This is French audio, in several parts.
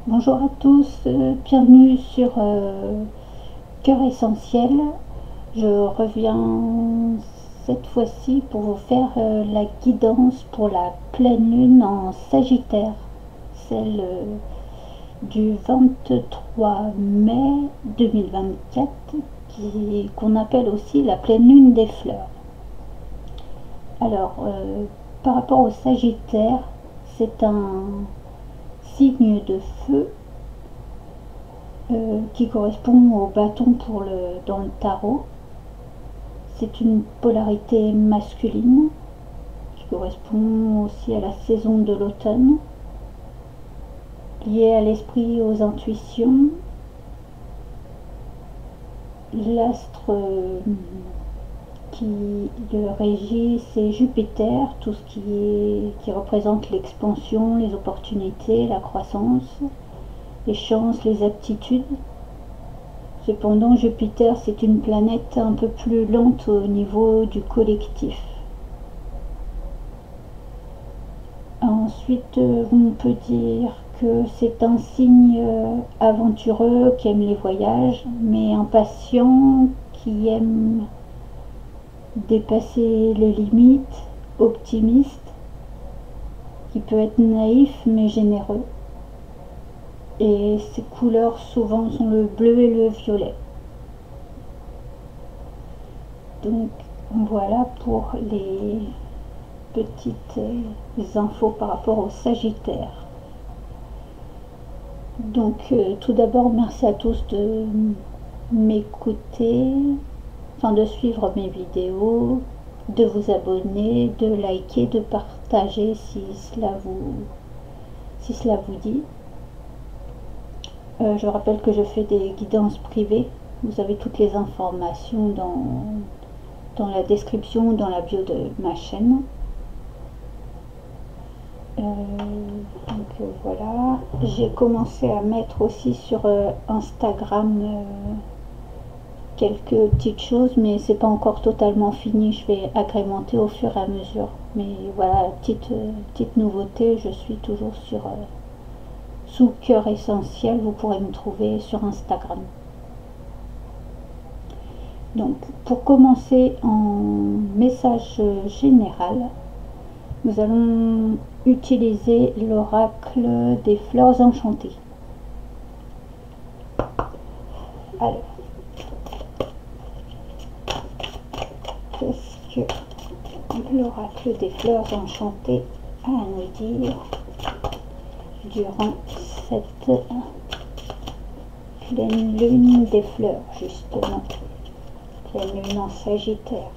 Bonjour à tous, bienvenue sur Cœur Essentiel. Je reviens cette fois-ci pour vous faire la guidance pour la pleine lune en Sagittaire, celle du 23 mai 2024, qu'on appelle aussi la pleine lune des fleurs. Alors, par rapport au Sagittaire, c'est un signe de feu qui correspond au bâton dans le tarot. C'est une polarité masculine qui correspond aussi à la saison de l'automne, liée à l'esprit, aux intuitions. L'astre qui le régit, c'est Jupiter, tout ce qui représente l'expansion, les opportunités, la croissance, les chances, les aptitudes. Cependant, Jupiter, c'est une planète un peu plus lente au niveau du collectif. Ensuite, on peut dire que c'est un signe aventureux qui aime les voyages, mais impatient, qui aime dépasser les limites, optimiste, qui peut être naïf mais généreux. Et ses couleurs souvent sont le bleu et le violet. Donc voilà pour les petites infos par rapport au Sagittaire. Donc tout d'abord, merci à tous de m'écouter, enfin de suivre mes vidéos, de vous abonner, de liker, de partager si cela vous dit. Je rappelle que je fais des guidances privées. Vous avez toutes les informations dans la description, dans la bio de ma chaîne. Donc voilà, j'ai commencé à mettre aussi sur Instagram quelques petites choses, mais c'est pas encore totalement fini. Je vais agrémenter au fur et à mesure. Mais voilà, petite nouveauté, je suis toujours sur sous Cœur Essentiel. Vous pourrez me trouver sur Instagram. Donc pour commencer en message général, nous allons utiliser l'oracle des fleurs enchantées. Alors, qu'est-ce que l'oracle des fleurs enchantées a à nous dire durant cette pleine lune des fleurs, justement, pleine lune en Sagittaire?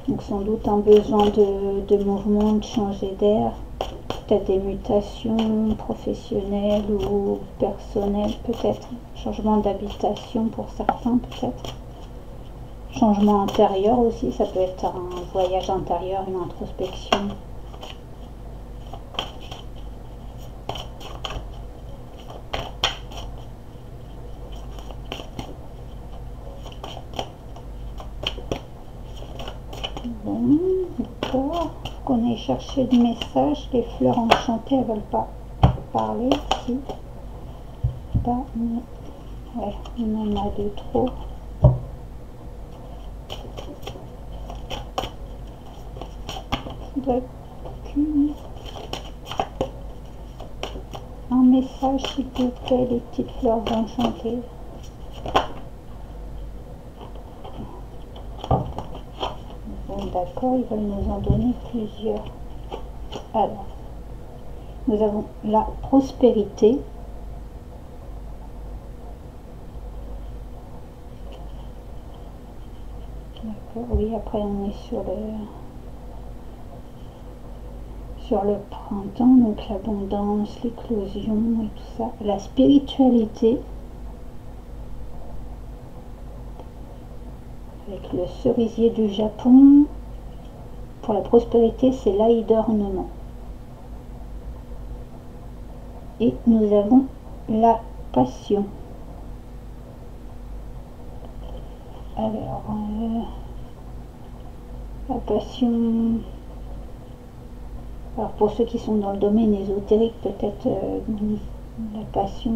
Donc sans doute un besoin de mouvement, de changer d'air, peut-être des mutations professionnelles ou personnelles, peut-être changement d'habitation pour certains, peut-être changement intérieur aussi, ça peut être un voyage intérieur, une introspection. Bon, d'accord. Qu'on ait cherché le message. Les fleurs enchantées, elles veulent pas parler. Si. Pas, mais ouais, on en a de trop. Un message, s'il vous plaît, les petites fleurs enchantées. Bon, d'accord, ils veulent nous en donner plusieurs. Alors, nous avons la prospérité. D'accord, oui, après on est sur le printemps, donc l'abondance, l'éclosion et tout ça. La spiritualité, avec le cerisier du Japon. Pour la prospérité, c'est l'ail d'ornement. Et nous avons la passion. Alors, la passion, Alors pour ceux qui sont dans le domaine ésotérique, peut-être la passion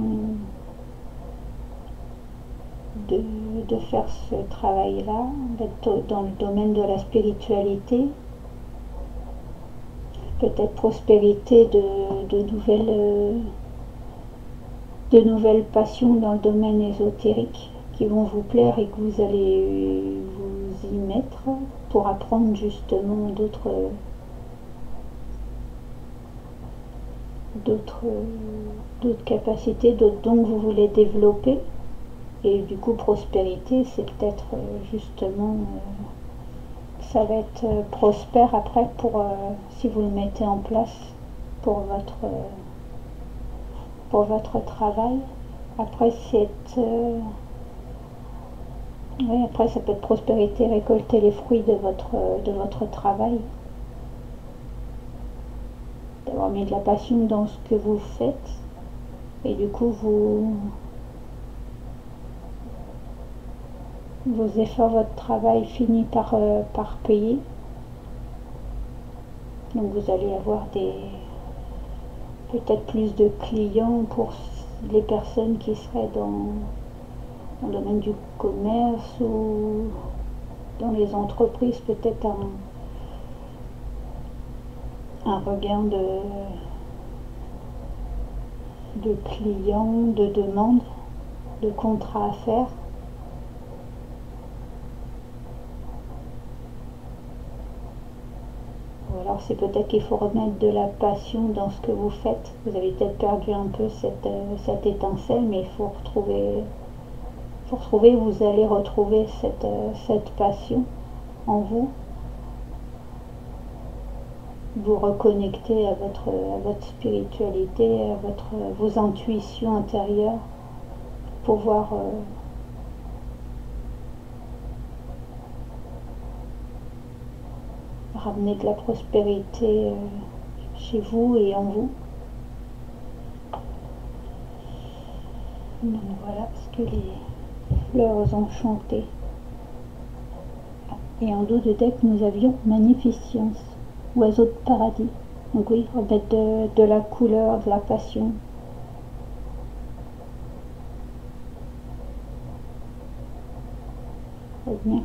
de faire ce travail-là, d'être dans le domaine de la spiritualité, peut-être prospérité de nouvelles passions dans le domaine ésotérique qui vont vous plaire et que vous allez vous y mettre pour apprendre justement d'autres capacités, d'autres dons que vous voulez développer. Et du coup, prospérité, c'est peut-être justement, ça va être prospère après si vous le mettez en place pour votre travail. Après, oui, après, ça peut être prospérité, récolter les fruits de votre travail, d'avoir mis de la passion dans ce que vous faites, et du coup, vos efforts, votre travail finit par payer. Donc vous allez avoir peut-être plus de clients pour les personnes qui seraient dans le domaine du commerce ou dans les entreprises, peut-être un regain de clients, de demandes, de contrats à faire. Ou alors c'est peut-être qu'il faut remettre de la passion dans ce que vous faites. Vous avez peut-être perdu un peu cette étincelle, mais il faut retrouver, vous allez retrouver cette passion en vous. Vous reconnecter à votre spiritualité, à vos intuitions intérieures, pouvoir ramener de la prospérité chez vous et en vous. Donc voilà ce que les fleurs enchantées. Et en dos de deck, nous avions Magnificence, oiseau de paradis. Donc oui, remettre de la couleur, de la passion. Revenir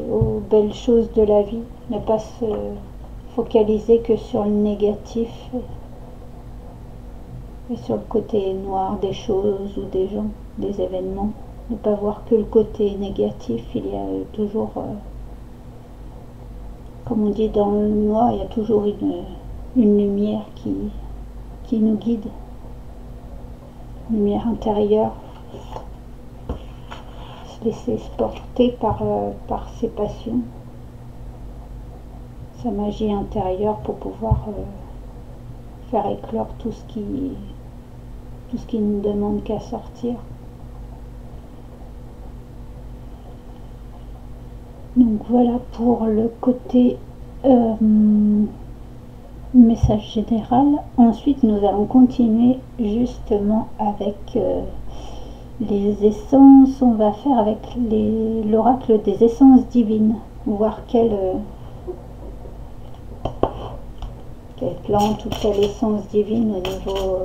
aux belles choses de la vie. Ne pas se focaliser que sur le négatif et sur le côté noir des choses ou des gens, des événements. Ne pas voir que le côté négatif. Il y a toujours, comme on dit dans le noir, il y a toujours une lumière qui nous guide, une lumière intérieure. Se laisser se porter par ses passions, sa magie intérieure, pour pouvoir faire éclore tout ce qui ne demande qu'à sortir. Donc voilà pour le côté message général. Ensuite, nous allons continuer justement avec les essences. On va faire avec l'oracle des essences divines, voir quelle plante ou quelle essence divine au niveau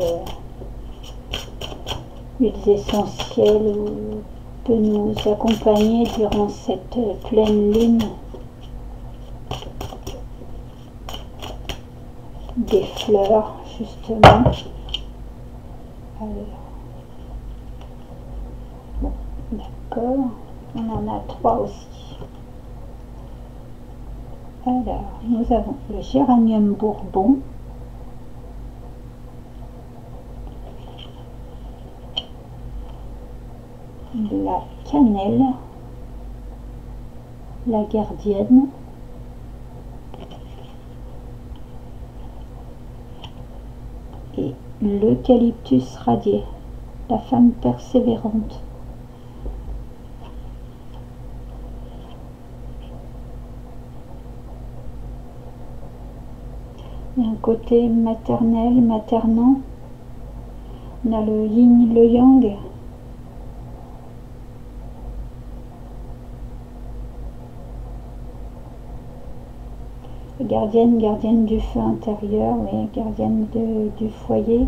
huiles essentielles peut nous accompagner durant cette pleine lune des fleurs, justement. Alors, bon, d'accord, on en a 3 aussi. Alors, nous avons le géranium bourbon, la cannelle, la gardienne, et l'eucalyptus radié, la femme persévérante. Il y a un côté maternel, maternant. On a le yin, le yang. Gardienne, gardienne du feu intérieur, oui, gardienne du foyer.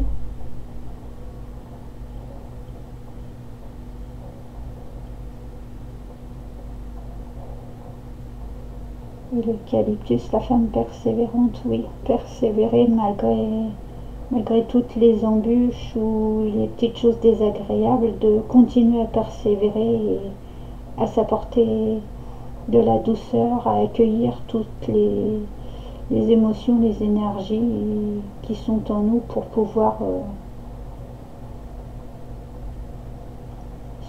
Et l'eucalyptus, la femme persévérante, oui, persévérer malgré toutes les embûches ou les petites choses désagréables, de continuer à persévérer et à s'apporter de la douceur, à accueillir toutes les émotions, les énergies qui sont en nous pour pouvoir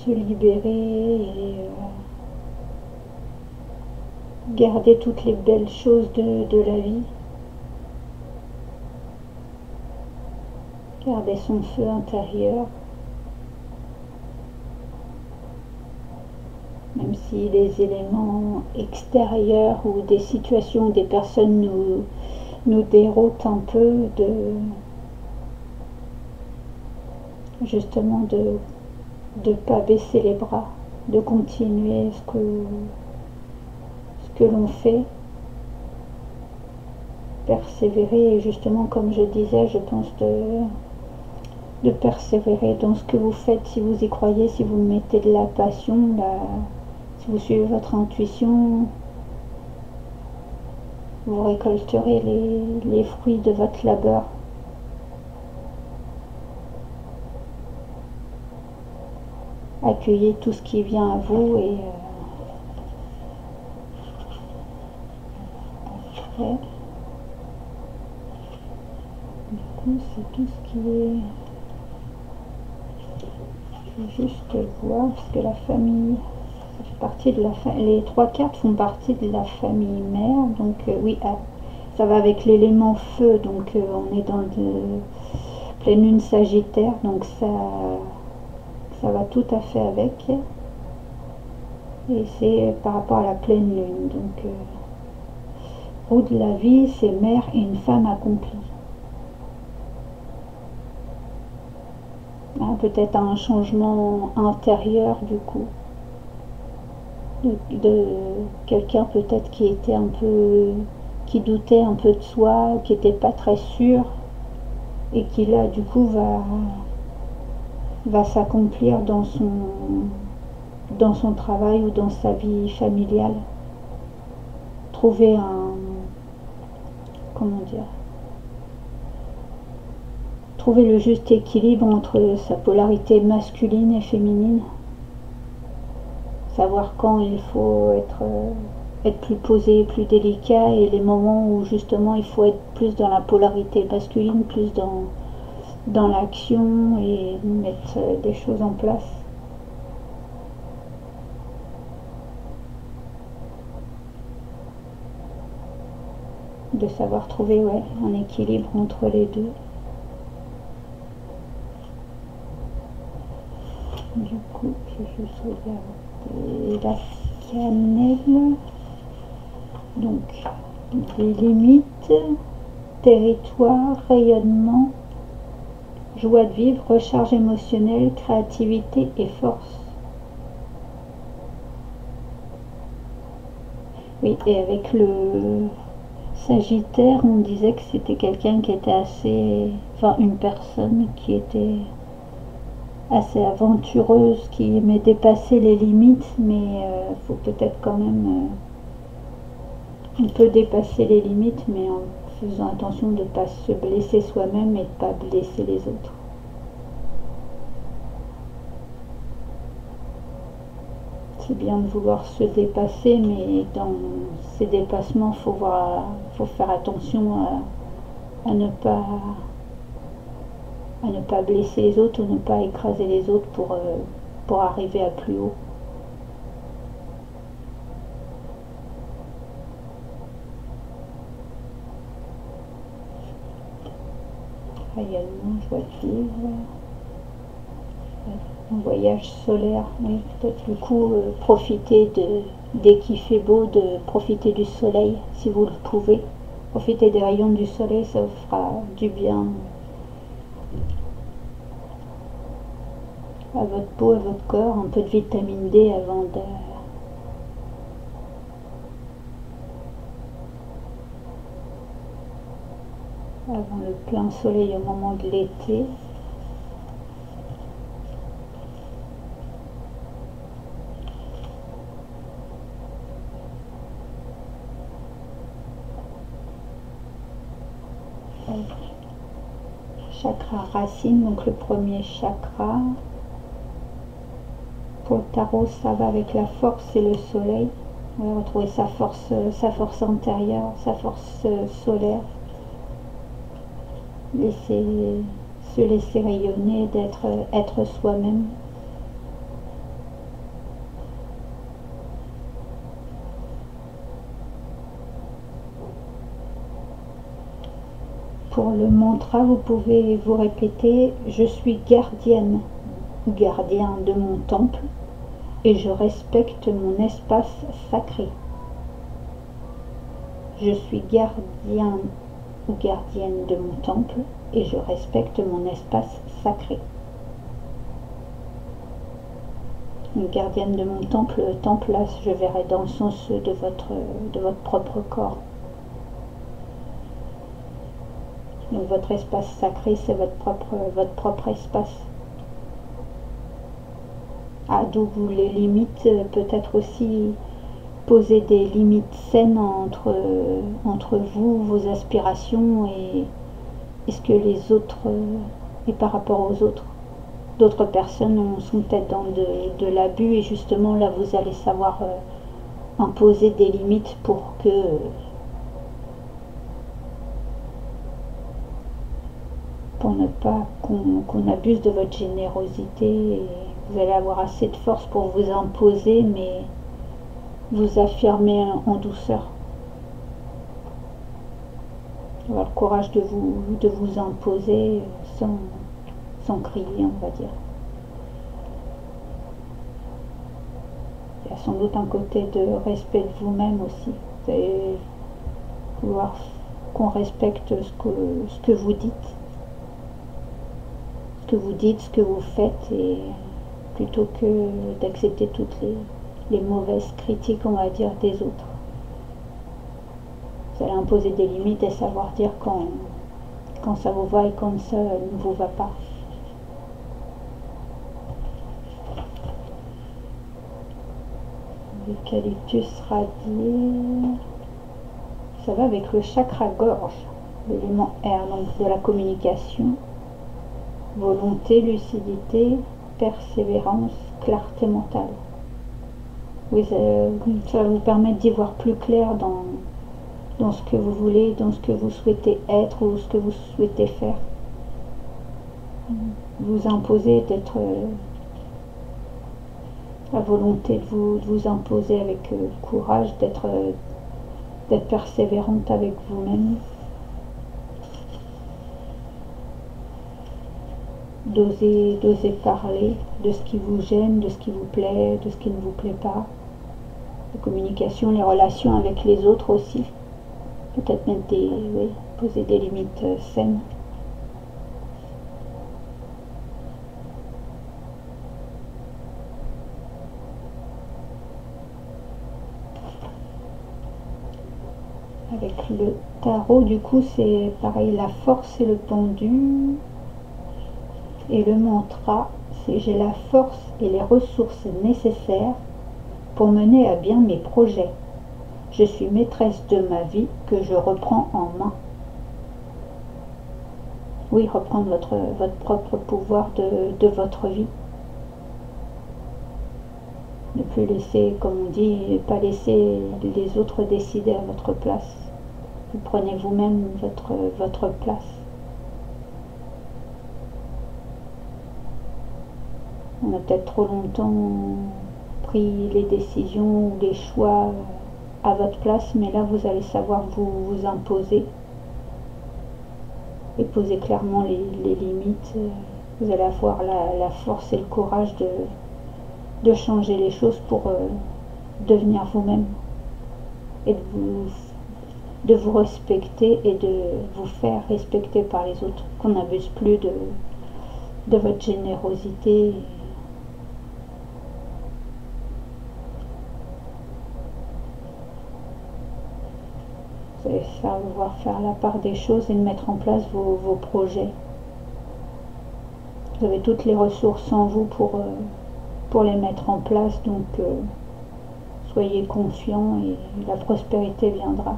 se libérer et garder toutes les belles choses de la vie, garder son feu intérieur, même si les éléments extérieurs ou des situations ou des personnes nous déroutent un peu, justement de ne pas baisser les bras, de continuer ce que l'on fait, persévérer, et justement comme je disais, je pense de persévérer dans ce que vous faites, si vous y croyez, si vous mettez de la passion, si vous suivez votre intuition, vous récolterez les fruits de votre labeur. Accueillez tout ce qui vient à vous et après, du coup, c'est tout ce qui est... Je vais juste voir, parce que la famille, ça fait partie de la les trois cartes font partie de la famille mère, donc oui, ça va avec l'élément feu, donc on est dans de pleine lune sagittaire, donc ça va tout à fait avec, et c'est par rapport à la pleine lune, donc roue de la vie, c'est mère et une femme accomplie. Hein, peut-être un changement intérieur du coup, de quelqu'un peut-être qui était un peu, qui doutait un peu de soi, qui n'était pas très sûr, et qui là du coup va s'accomplir dans son travail ou dans sa vie familiale. Trouver comment dire, trouver le juste équilibre entre sa polarité masculine et féminine. Savoir quand il faut être plus posé, plus délicat, et les moments où justement il faut être plus dans la polarité masculine, plus dans l'action et mettre des choses en place. De savoir trouver un équilibre entre les deux. Du coup, je vais juste regarder la cannelle. Donc, des limites, territoire, rayonnement, joie de vivre, recharge émotionnelle, créativité et force. Oui, et avec le Sagittaire, on disait que c'était quelqu'un qui était assez... Enfin, une personne qui était assez aventureuse, qui aimait dépasser les limites, mais faut peut-être quand même... on peut dépasser les limites, mais en faisant attention de ne pas se blesser soi-même et de ne pas blesser les autres. C'est bien de vouloir se dépasser, mais dans ces dépassements, faut faire attention à ne pas blesser les autres ou ne pas écraser les autres pour arriver à plus haut. Rayonnement, joie de vivre, un voyage solaire, oui, peut-être du coup profiter dès qu'il fait beau, de profiter du soleil si vous le pouvez. Profiter des rayons du soleil, ça vous fera du bien à votre peau, à votre corps, un peu de vitamine D avant avant le plein soleil au moment de l'été. Chakra racine, donc le premier chakra. Pour le tarot, ça va avec la force et le soleil. On va retrouver sa force intérieure, sa force solaire. Se laisser rayonner, être soi-même. Pour le mantra, vous pouvez vous répéter: je suis gardienne ou gardien de mon temple et je respecte mon espace sacré. Je suis gardien ou gardienne de mon temple et je respecte mon espace sacré. Une gardienne de mon temple, le temple là, je verrai dans le sens de votre propre corps. Donc votre espace sacré, c'est votre propre espace. Ah, d'où les limites, peut-être aussi poser des limites saines entre vous, vos aspirations et ce que les autres, et par rapport aux autres. D'autres personnes sont peut-être dans de l'abus et justement là vous allez savoir imposer des limites pour ne pas qu'on abuse de votre générosité. Et vous allez avoir assez de force pour vous imposer, mais vous affirmer en douceur. Avoir le courage de vous imposer sans crier, on va dire. Il y a sans doute un côté de respect de vous-même aussi. Vous allez vouloir qu'on respecte ce que vous dites. Ce que vous faites, et plutôt que d'accepter toutes les mauvaises critiques, on va dire, des autres. Vous allez imposer des limites et savoir dire quand ça vous va et quand ça ne vous va pas. L'eucalyptus radié, ça va avec le chakra gorge, l'élément R, donc de la communication, volonté, lucidité, persévérance, clarté mentale. Oui, ça va vous permettre d'y voir plus clair dans ce que vous voulez, dans ce que vous souhaitez être ou ce que vous souhaitez faire. Vous imposer d'être la volonté de vous imposer avec courage, d'être persévérante avec vous-même, d'oser parler de ce qui vous gêne, de ce qui vous plaît, de ce qui ne vous plaît pas. La communication, les relations avec les autres aussi. Peut-être mettre poser des limites saines. Avec le tarot, du coup, c'est pareil, la force et le pendu. Et le mantra, c'est: j'ai la force et les ressources nécessaires pour mener à bien mes projets. Je suis maîtresse de ma vie que je reprends en main. Oui, reprendre votre propre pouvoir de votre vie. Ne plus laisser, comme on dit, pas laisser les autres décider à votre place. Vous prenez vous-même votre place. On a peut-être trop longtemps pris les décisions ou les choix à votre place, mais là vous allez savoir vous imposer et poser clairement les limites. Vous allez avoir la force et le courage de changer les choses pour devenir vous-même et de vous respecter et de vous faire respecter par les autres, qu'on n'abuse plus de votre générosité. Vous allez savoir faire la part des choses et de mettre en place vos projets. Vous avez toutes les ressources en vous pour les mettre en place, donc soyez confiants et la prospérité viendra.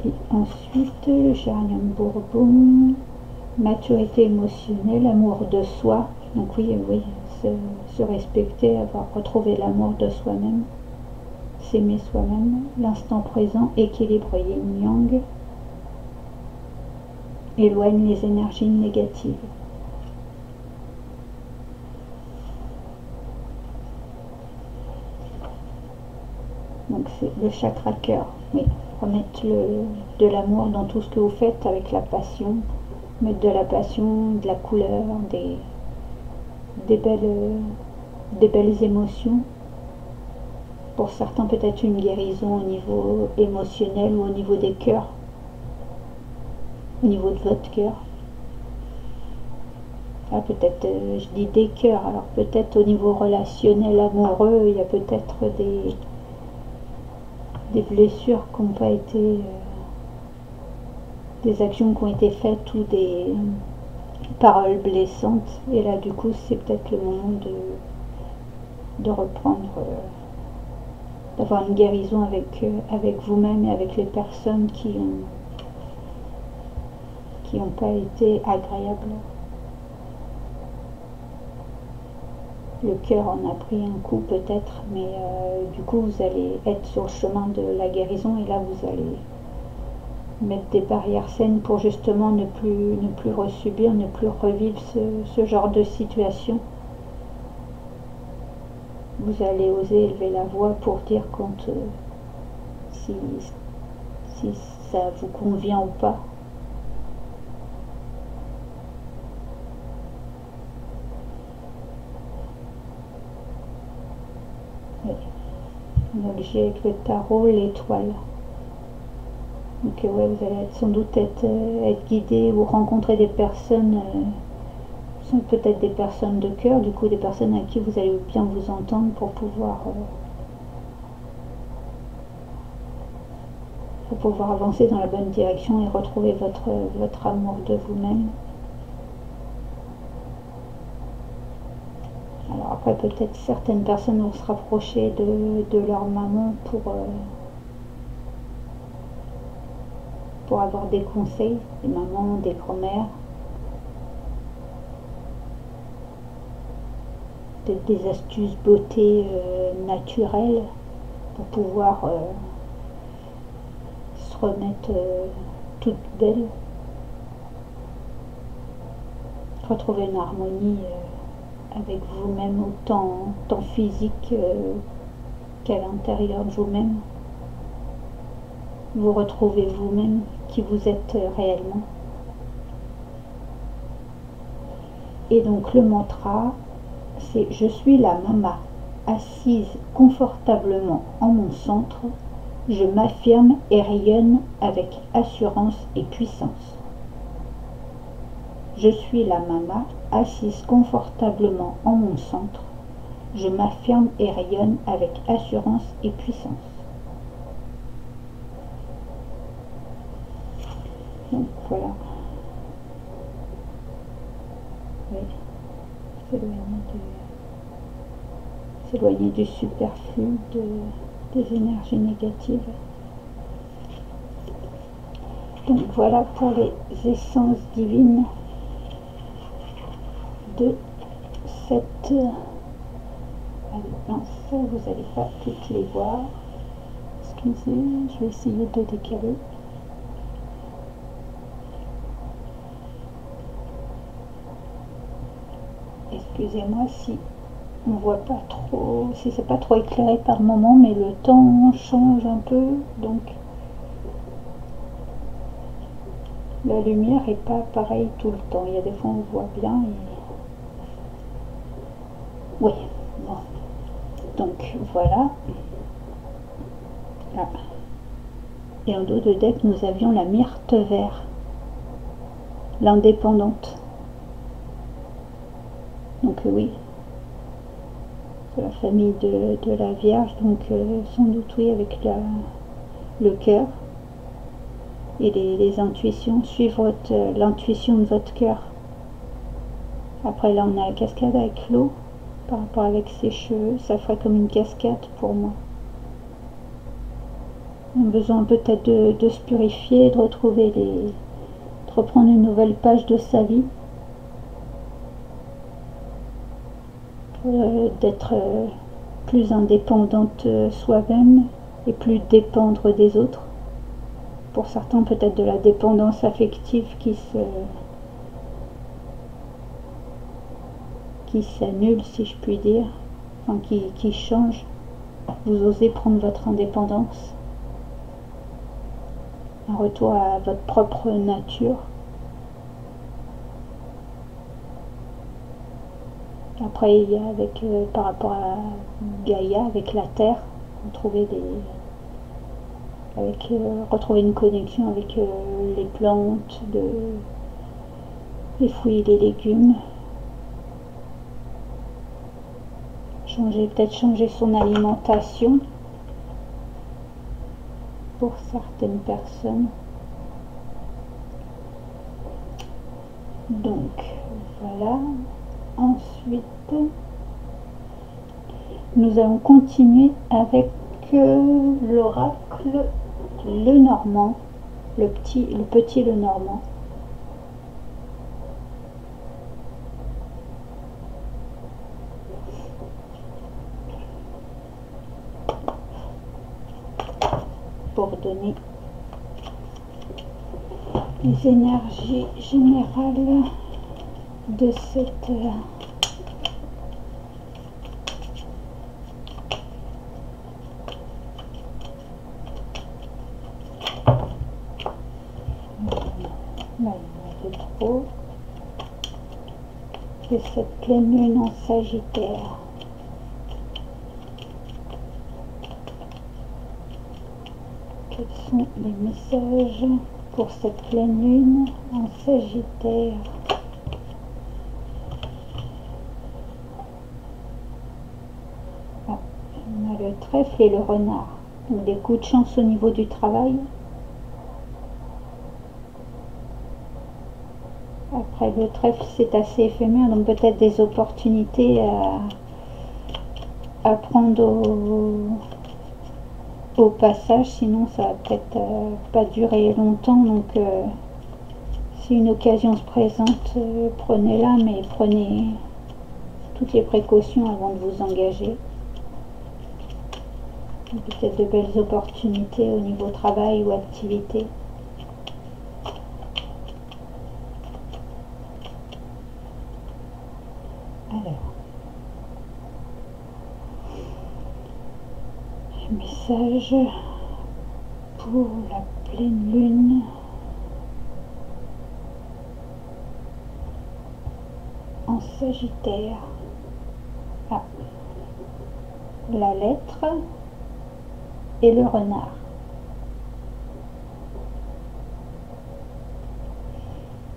Et ensuite, le géranium bourbon, maturité émotionnelle, amour de soi. Donc oui, se respecter, avoir retrouvé l'amour de soi-même, s'aimer soi-même, l'instant présent, équilibre yin-yang, éloigne les énergies négatives. Donc c'est le chakra cœur, oui, remettre de l'amour dans tout ce que vous faites avec la passion, mettre de la passion, de la couleur, des belles émotions. Pour certains peut-être une guérison au niveau émotionnel ou au niveau des cœurs, au niveau de votre cœur. Ah, peut-être, je dis des cœurs, alors peut-être au niveau relationnel amoureux, il y a peut-être des blessures qui n'ont pas été, des actions qui ont été faites ou des paroles blessantes, et là du coup c'est peut-être le moment de reprendre, d'avoir une guérison avec vous-même et avec les personnes qui n'ont pas été agréables. Le cœur en a pris un coup peut-être, mais du coup vous allez être sur le chemin de la guérison, et là vous allez mettre des barrières saines pour justement ne plus resubir, ne plus revivre ce genre de situation. Vous allez oser élever la voix pour dire quand si ça vous convient ou pas. Oui. Donc j'ai avec le tarot l'étoile. Donc ouais, vous allez sans doute être guidé ou rencontrer des personnes, sont peut-être des personnes de cœur, du coup des personnes à qui vous allez bien vous entendre pour pouvoir avancer dans la bonne direction et retrouver votre amour de vous-même. Alors après peut-être certaines personnes vont se rapprocher de leur maman pour avoir des conseils, des mamans, des grand-mères, des astuces beauté naturelles pour pouvoir se remettre toute belle, retrouver une harmonie avec vous-même, autant physique qu'à l'intérieur de vous-même. Vous retrouvez vous-même qui vous êtes réellement. Et donc le mantra, c'est: je suis la Mama, assise confortablement en mon centre, je m'affirme et rayonne avec assurance et puissance. Je suis la Mama, assise confortablement en mon centre, je m'affirme et rayonne avec assurance et puissance. Donc voilà. Oui. S'éloigner du superflu, des énergies négatives. Donc voilà pour les essences divines de cette... Non, ça vous n'allez pas toutes les voir. Excusez, je vais essayer de décaler. Excusez-moi si on voit pas trop, si c'est pas trop éclairé par moment, mais le temps change un peu, donc la lumière est pas pareille tout le temps. Il y a des fois on voit bien et... oui, bon. Donc voilà. Ah. Et en dos de deck, nous avions la myrte vert, l'indépendante. donc oui, de la famille de la Vierge, donc sans doute oui, avec le cœur et les intuitions, suivre l'intuition de votre cœur. Après là on a la cascade avec l'eau, par rapport avec ses cheveux, ça ferait comme une cascade pour moi. On a besoin peut-être de se purifier, de retrouver de reprendre une nouvelle page de sa vie, d'être plus indépendante soi-même et plus dépendre des autres. Pour certains peut-être de la dépendance affective qui s'annule, si je puis dire, enfin qui change. Vous osez prendre votre indépendance, un retour à votre propre nature. Après il y a avec par rapport à Gaïa, avec la terre, retrouver une connexion avec les plantes, les fruits et les légumes. Peut-être changer son alimentation pour certaines personnes. Donc voilà. Ensuite, nous allons continuer avec l'oracle Lenormand, le petit Lenormand. Pour donner les énergies générales de cette de cette pleine lune en Sagittaire. Quels sont les messages pour cette pleine lune en Sagittaire? On a le trèfle et le renard. Donc des coups de chance au niveau du travail. Après le trèfle c'est assez éphémère, donc peut-être des opportunités à prendre au passage, sinon ça va peut-être pas durer longtemps. Donc si une occasion se présente, prenez-la, mais prenez toutes les précautions avant de vous engager. Peut-être de belles opportunités au niveau travail ou activité. Alors, message pour la pleine lune en Sagittaire. Ah, la lettre et le renard.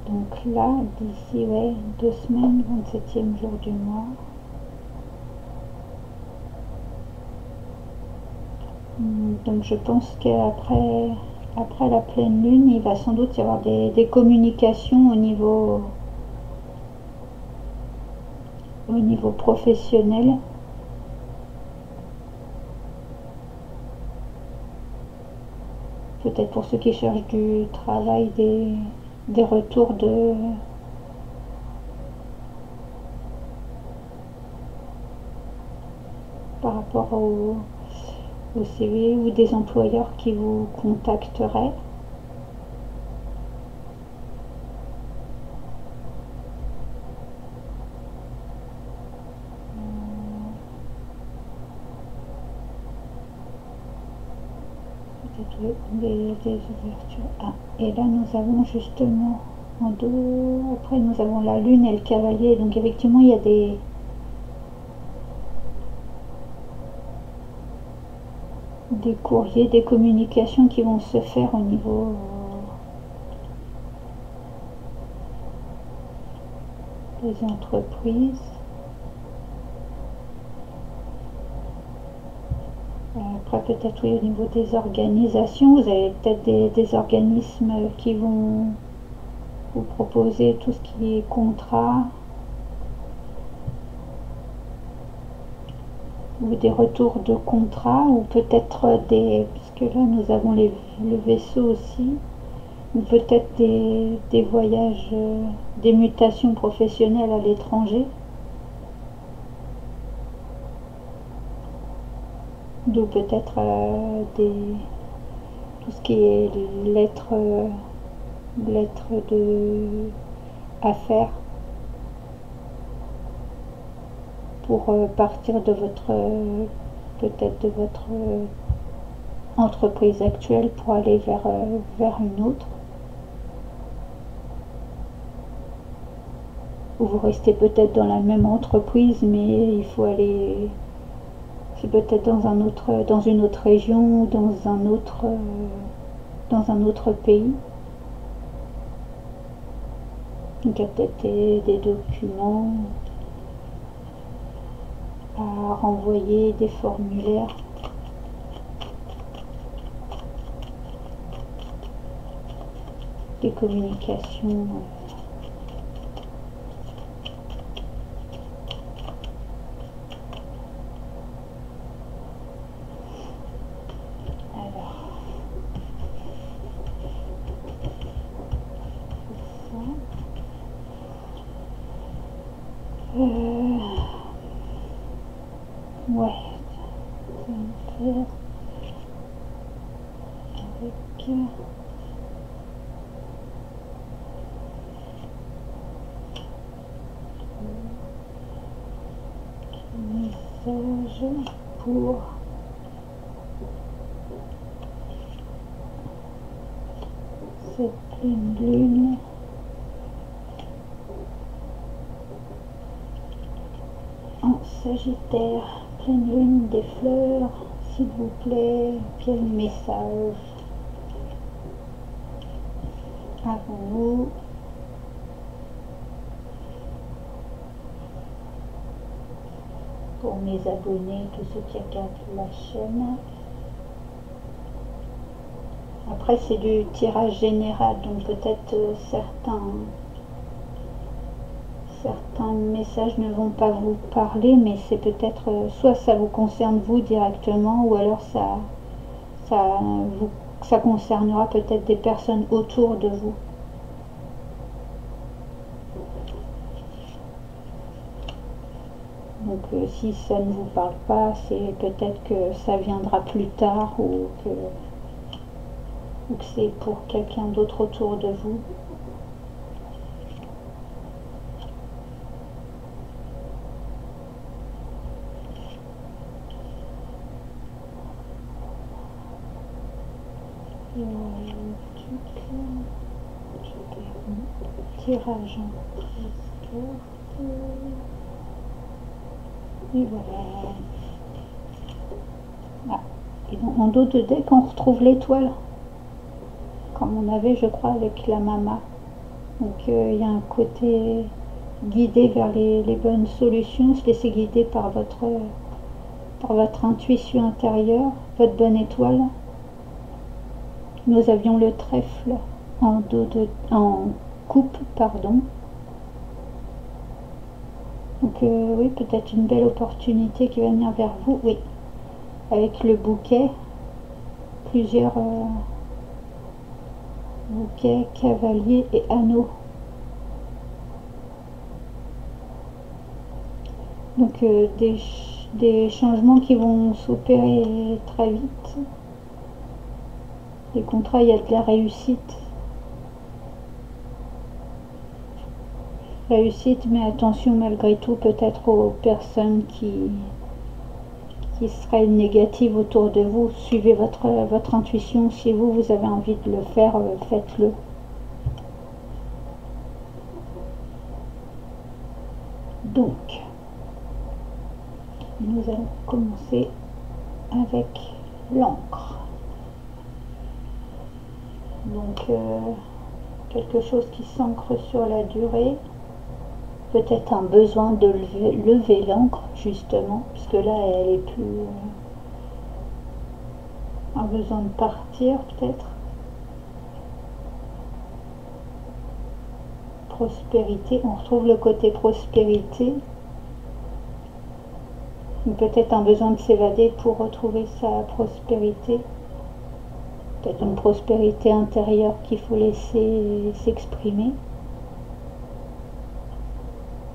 Donc là, d'ici 2 semaines, 27e jour du mois. Donc je pense qu'après la pleine lune, il va sans doute y avoir des communications au niveau professionnel. Peut-être pour ceux qui cherchent du travail, des retours par rapport au CV ou des employeurs qui vous contacteraient. Des ouvertures. Ah, et là nous avons justement en dos, après nous avons la lune et le cavalier, donc effectivement il y a des courriers, des communications qui vont se faire au niveau des entreprises. Après, peut-être oui, au niveau des organisations, vous avez peut-être des organismes qui vont vous proposer tout ce qui est contrat ou des retours de contrat, ou peut-être des, parce que là nous avons le vaisseau aussi, ou peut-être des voyages, des mutations professionnelles à l'étranger, ou peut-être tout ce qui est lettres de affaires pour partir de votre peut-être de votre entreprise actuelle pour aller vers une autre, ou vous restez peut-être dans la même entreprise mais il faut aller, c'est peut-être dans une autre région, dans un autre pays. Donc il y a peut-être des documents à renvoyer, des formulaires. Des communications. Alors, ouais, ça va me faire avec message pour cette pleine lune. En Sagittaire, pleine lune des fleurs, s'il vous plaît, quel message avons-nous? Pour mes abonnés, tous ceux qui regardent la chaîne. Après, c'est du tirage général, donc peut-être certains messages ne vont pas vous parler, mais c'est peut-être soit ça vous concerne vous directement, ou alors ça concernera peut-être des personnes autour de vous. Donc si ça ne vous parle pas, c'est peut-être que ça viendra plus tard, ou que c'est pour quelqu'un d'autre autour de vous. Tirage en 13 cartes. Et voilà. Ah. Et donc en dos de deck, on retrouve l'étoile. Comme on avait, je crois, avec la mama. Donc il y a un côté guidé vers les bonnes solutions, se laisser guider par votre intuition intérieure, votre bonne étoile. Nous avions le trèfle en coupe, pardon. Donc oui, peut-être une belle opportunité qui va venir vers vous, oui. Avec le bouquet, plusieurs bouquets, cavaliers et anneaux. Donc des changements qui vont s'opérer très vite. Les contrats, il y a de la réussite. Mais attention malgré tout peut-être aux personnes qui seraient négatives autour de vous. Suivez votre intuition. Si vous avez envie de le faire, faites-le. Donc, nous allons commencer avec l'encre. Donc, quelque chose qui s'ancre sur la durée. Peut-être un besoin de lever l'encre, justement, puisque là, elle est plus... un besoin de partir peut-être. Prospérité, on retrouve le côté prospérité. Peut-être un besoin de s'évader pour retrouver sa prospérité. Peut-être une prospérité intérieure qu'il faut laisser s'exprimer.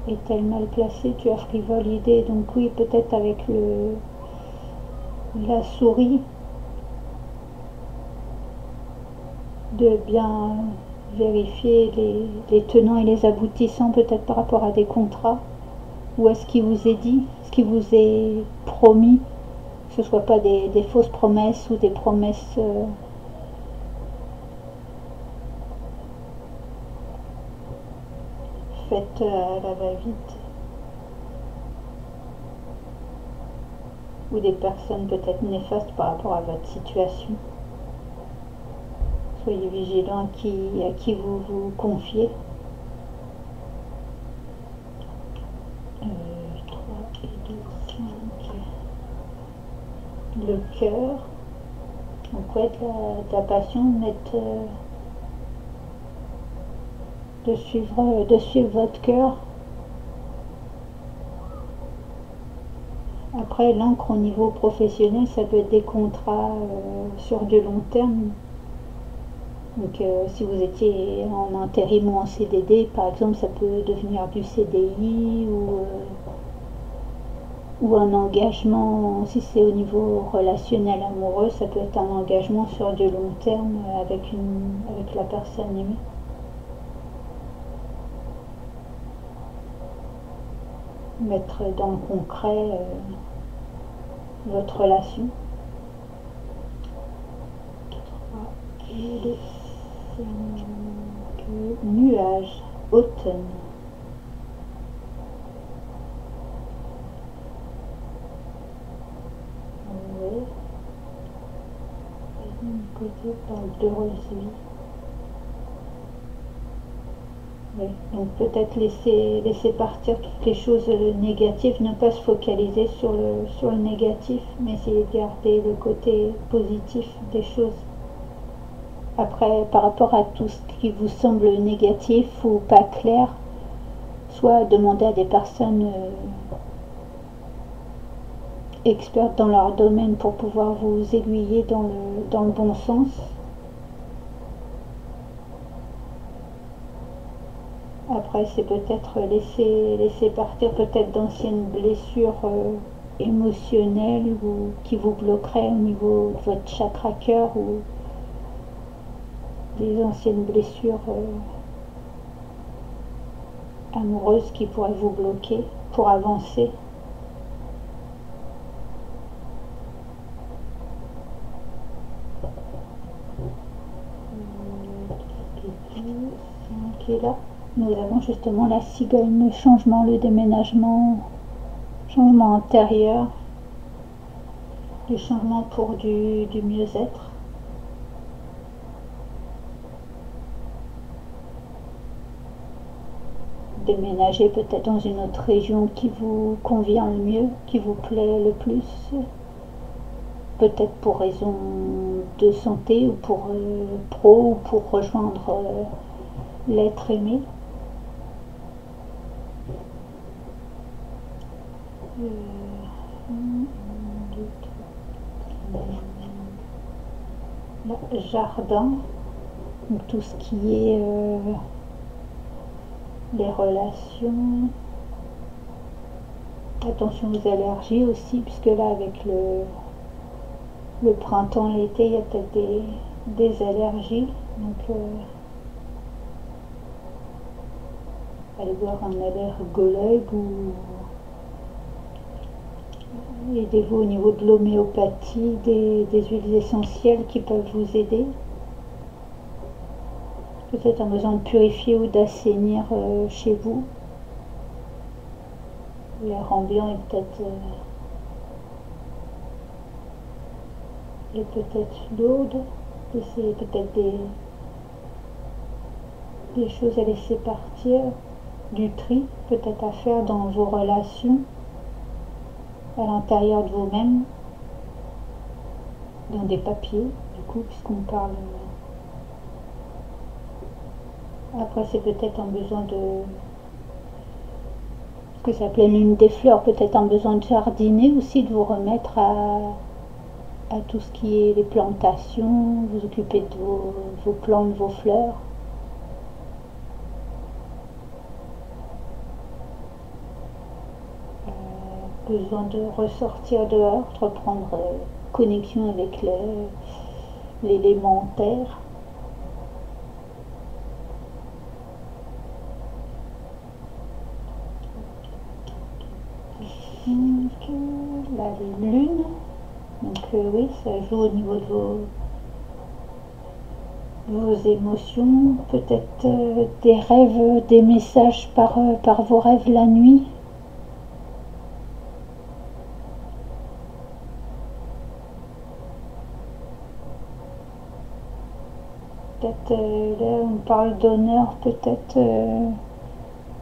Est-elle mal placée? Tu as frivole idée. Donc oui, peut-être avec la souris, de bien vérifier les tenants et les aboutissants, peut-être par rapport à des contrats. Ou est-ce qu'il vous est dit, ce qui vous est promis, que ce ne soit pas des fausses promesses ou des promesses faites à la va-vite, ou des personnes peut-être néfastes par rapport à votre situation. Soyez vigilant à qui vous vous confiez. 3 et 2, 5. Le cœur. Donc ouais, de la passion, de suivre votre cœur. Après, l'encre au niveau professionnel, ça peut être des contrats sur du long terme. Donc si vous étiez en intérim ou en CDD, par exemple, ça peut devenir du CDI ou un engagement, si c'est au niveau relationnel amoureux, ça peut être un engagement sur du long terme avec la personne aimée. Mettre dans le concret votre relation. 3 et 5. Nuages, automne. Oui. Et d'un côté, parle d'heureuse vie. Oui. Donc peut-être laisser partir toutes les choses négatives, ne pas se focaliser sur le négatif, mais essayer de garder le côté positif des choses. Après, par rapport à tout ce qui vous semble négatif ou pas clair, soit demander à des personnes expertes dans leur domaine pour pouvoir vous aiguiller dans le bon sens. Après, c'est peut-être laisser partir peut-être d'anciennes blessures émotionnelles ou qui vous bloqueraient au niveau de votre chakra cœur, ou des anciennes blessures amoureuses qui pourraient vous bloquer pour avancer. Et là, nous avons justement la cigogne, le changement, le déménagement, changement intérieur, le changement pour du mieux-être. Déménager peut-être dans une autre région qui vous convient le mieux, qui vous plaît le plus, peut-être pour raison de santé ou pour pro, ou pour rejoindre l'être aimé. Le jardin, donc tout ce qui est les relations. Attention aux allergies aussi, puisque là avec le printemps, l'été, il y a peut-être des allergies. Donc allez voir un allergologue ou aidez-vous au niveau de l'homéopathie, des huiles essentielles qui peuvent vous aider. Peut-être un besoin de purifier ou d'assainir chez vous. L'air ambiant est peut-être lourde. C'est peut-être des choses à laisser partir, du tri peut-être à faire dans vos relations à l'intérieur de vous-même, des papiers, du coup, puisqu'on parle. Après, c'est peut-être un besoin de. Que ça plaît l'une des fleurs, peut-être un besoin de jardiner aussi, de vous remettre à tout ce qui est les plantations, vous occuper de vos plantes, vos fleurs. Besoin de ressortir dehors, de reprendre connexion avec l'élémentaire. Donc, là, les lunes. Donc oui, ça joue au niveau de vos émotions, peut-être des rêves, des messages par vos rêves la nuit. Peut-être là on parle d'honneur, peut-être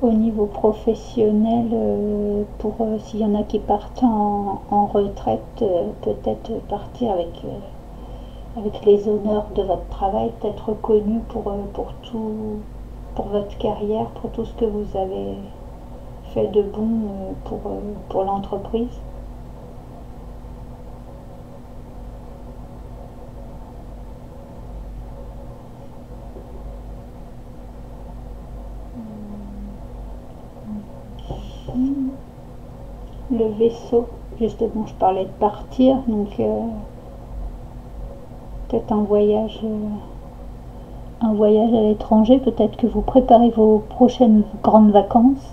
au niveau professionnel, pour s'il y en a qui partent en retraite, peut-être partir avec les honneurs de votre travail, peut-être reconnu pour tout, pour votre carrière, pour tout ce que vous avez fait de bon pour l'entreprise. Le vaisseau, justement, je parlais de partir, donc peut-être un voyage à l'étranger, peut-être que vous préparez vos prochaines grandes vacances.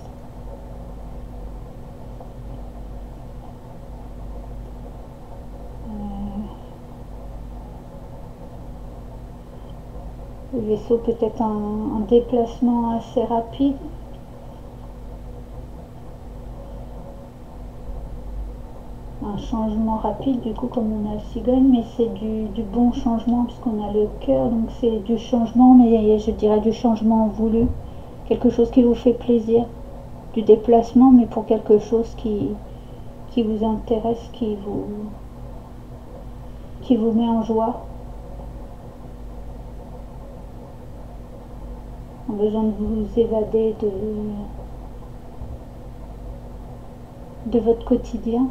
Le vaisseau, peut-être un déplacement assez rapide. Un changement rapide, du coup, comme on a la cigogne, mais c'est du bon changement, puisqu'on a le cœur, donc c'est du changement, mais je dirais du changement voulu. Quelque chose qui vous fait plaisir. Du déplacement, mais pour quelque chose qui vous intéresse, qui vous met en joie. En besoin de vous évader de votre quotidien.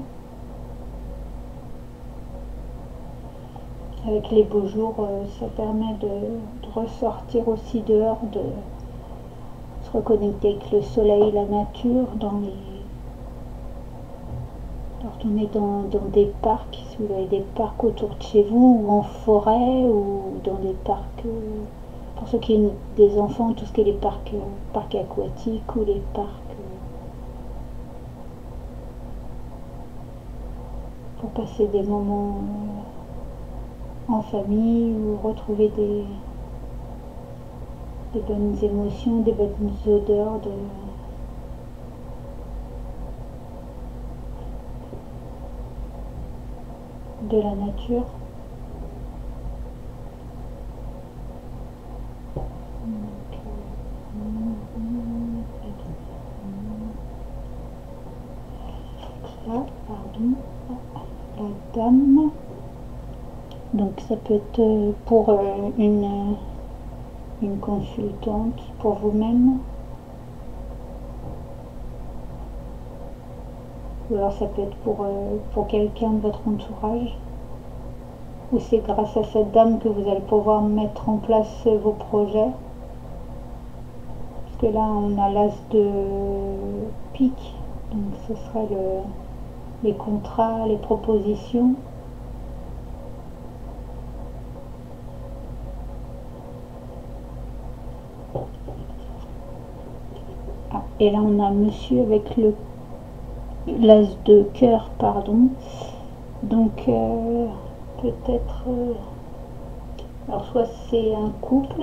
Avec les beaux jours, ça permet de ressortir aussi dehors, de se reconnecter avec le soleil, la nature, retourner dans des parcs, si vous avez des parcs autour de chez vous, ou en forêt, ou dans des parcs, pour ceux qui ont des enfants, tout ce qui est les parcs aquatiques ou les parcs pour passer des moments en famille, ou retrouver des bonnes émotions, des bonnes odeurs de la nature. Là, pardon, la dame. Donc ça peut être pour une consultante, pour vous-même. Ou alors ça peut être pour quelqu'un de votre entourage. Ou c'est grâce à cette dame que vous allez pouvoir mettre en place vos projets. Parce que là on a l'as de pique, donc ce serait les contrats, les propositions. Ah, et là on a monsieur avec l'as de cœur, pardon. Donc peut-être alors soit c'est un couple,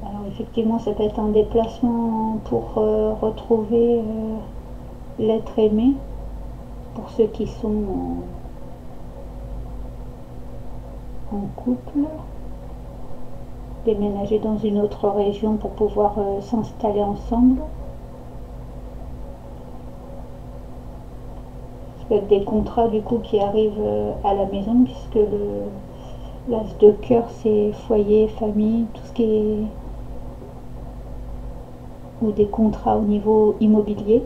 alors effectivement ça peut être un déplacement pour retrouver l'être aimé, pour ceux qui sont en couple, déménager dans une autre région pour pouvoir s'installer ensemble. peut être des contrats du coup qui arrivent à la maison, puisque l'as de cœur c'est foyer, famille, tout ce qui est, ou des contrats au niveau immobilier.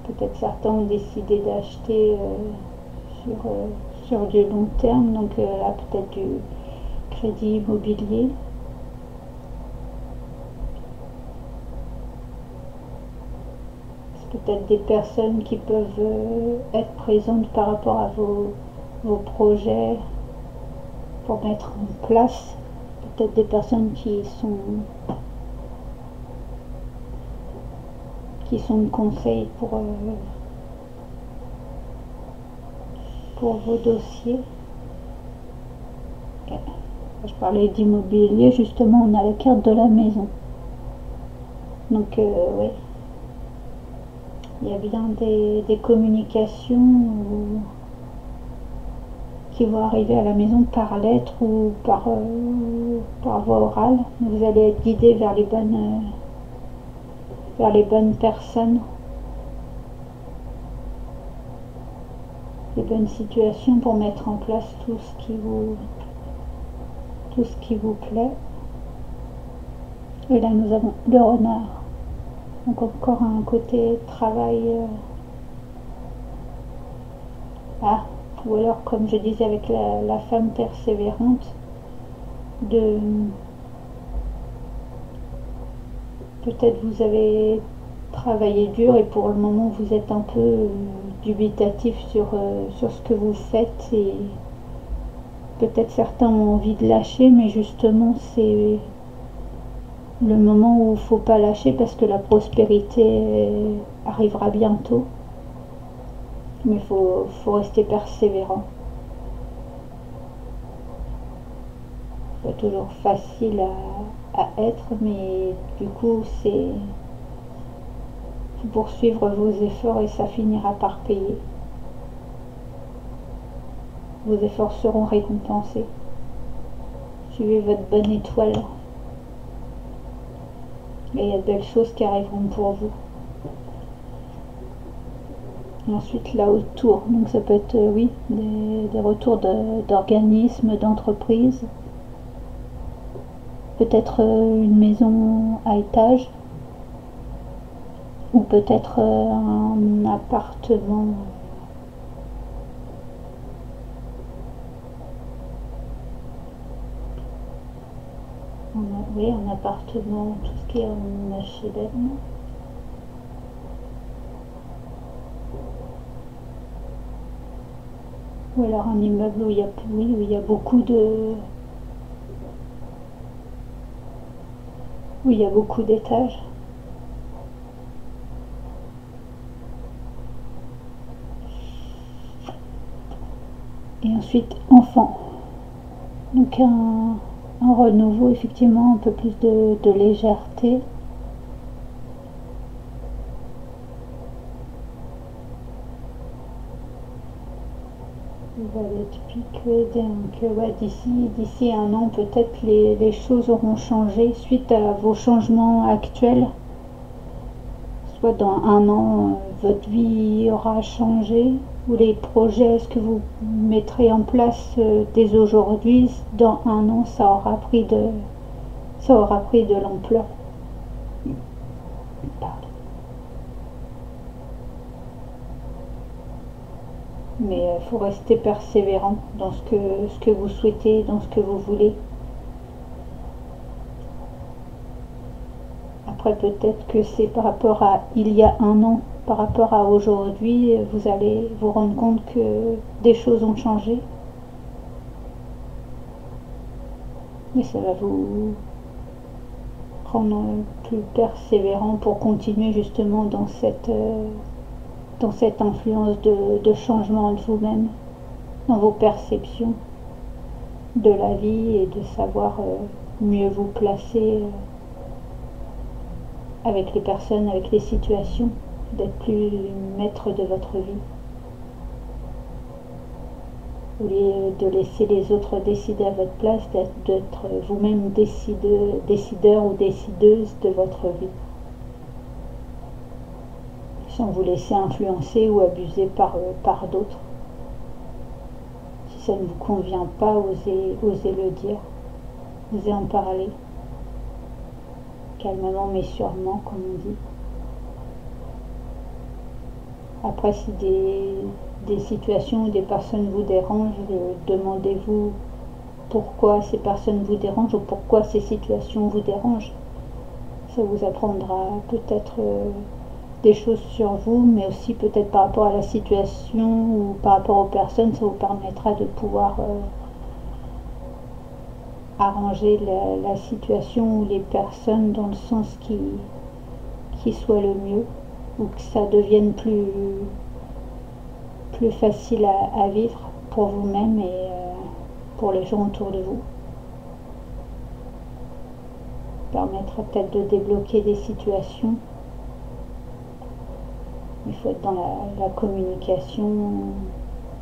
Peut-être certains ont décidé d'acheter sur du long terme, donc là peut-être du crédit immobilier. C'est peut-être des personnes qui peuvent être présentes par rapport à vos projets pour mettre en place. Peut-être des personnes qui sont de conseil pour vos dossiers. Je parlais d'immobilier, justement, on a la carte de la maison. Donc, oui, il y a bien des communications qui vont arriver à la maison par lettre ou par voie orale. Vous allez être guidé vers les bonnes personnes, les bonnes situations pour mettre en place tout ce qui vous plaît. Et là, nous avons le renard. Donc encore un côté travail. Ou alors, comme je disais avec la femme persévérante, peut-être vous avez travaillé dur et pour le moment vous êtes un peu dubitatif sur ce que vous faites, et peut-être certains ont envie de lâcher, mais justement c'est le moment où il ne faut pas lâcher, parce que la prospérité arrivera bientôt, mais il faut rester persévérant. C'est pas toujours facile à être, mais du coup c'est poursuivre vos efforts et ça finira par payer. Vos efforts seront récompensés. Suivez votre bonne étoile et il y a de belles choses qui arriveront pour vous. Et ensuite là autour, donc ça peut être oui, des retours d'organismes, d'entreprises, peut-être une maison à étage, ou peut-être un appartement. Oui, un appartement, tout ce qui est en HLM. Ou alors un immeuble où il y a beaucoup d'étages. Et ensuite enfant. Donc un renouveau, effectivement, un peu plus de légèreté. Valet de pique, donc ouais, d'ici un an peut-être les choses auront changé suite à vos changements actuels. Soit dans un an votre vie aura changé, ou les projets, ce que vous mettrez en place dès aujourd'hui, dans un an ça aura pris de l'ampleur. Mais il faut rester persévérant dans ce que vous souhaitez, dans ce que vous voulez. Après, peut-être que c'est par rapport à il y a un an, par rapport à aujourd'hui, vous allez vous rendre compte que des choses ont changé. Mais ça va vous rendre plus persévérant pour continuer justement dans cette influence de changement de vous-même, dans vos perceptions de la vie, et de savoir mieux vous placer avec les personnes, avec les situations, d'être plus maître de votre vie, au lieu de laisser les autres décider à votre place, d'être vous-même décideur ou décideuse de votre vie. sans vous laisser influencer ou abuser par d'autres. Si ça ne vous convient pas, osez le dire, osez en parler, calmement mais sûrement, comme on dit. Après, si des situations ou des personnes vous dérangent, demandez-vous pourquoi ces personnes vous dérangent ou pourquoi ces situations vous dérangent. Ça vous apprendra peut-être des choses sur vous, mais aussi peut-être par rapport à la situation ou par rapport aux personnes. Ça vous permettra de pouvoir arranger la situation ou les personnes dans le sens qui soit le mieux, ou que ça devienne plus facile à vivre pour vous-même et pour les gens autour de vous. Permettra peut-être de débloquer des situations. Il faut être dans la communication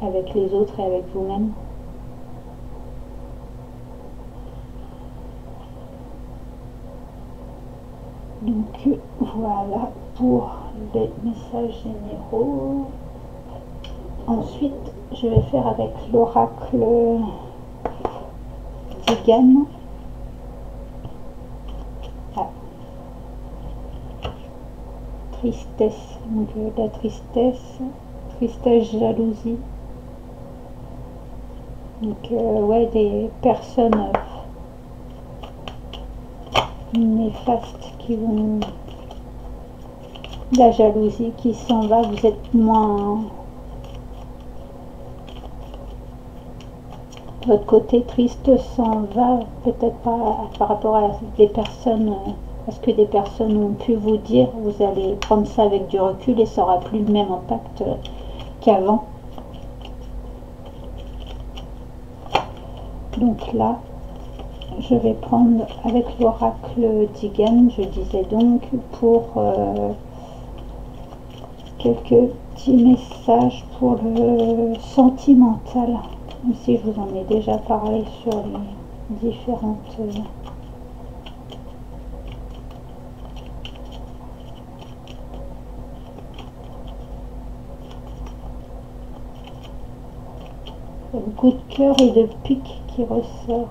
avec les autres et avec vous-même. Donc voilà pour les messages généraux. Ensuite, je vais faire avec l'oracle Digan. Ah. Tristesse, donc la tristesse, jalousie. Donc ouais, des personnes néfastes qui vont... La jalousie qui s'en va, vous êtes moins... Votre côté triste s'en va, peut-être par rapport à des personnes, à ce que des personnes ont pu vous dire. Vous allez prendre ça avec du recul et ça n'aura plus le même impact qu'avant. Donc là, je vais prendre avec l'oracle Digan, je disais donc, pour quelques petits messages pour le sentimental. Même si je vous en ai déjà parlé sur les différentes beaucoup de cœur et de pique qui ressort.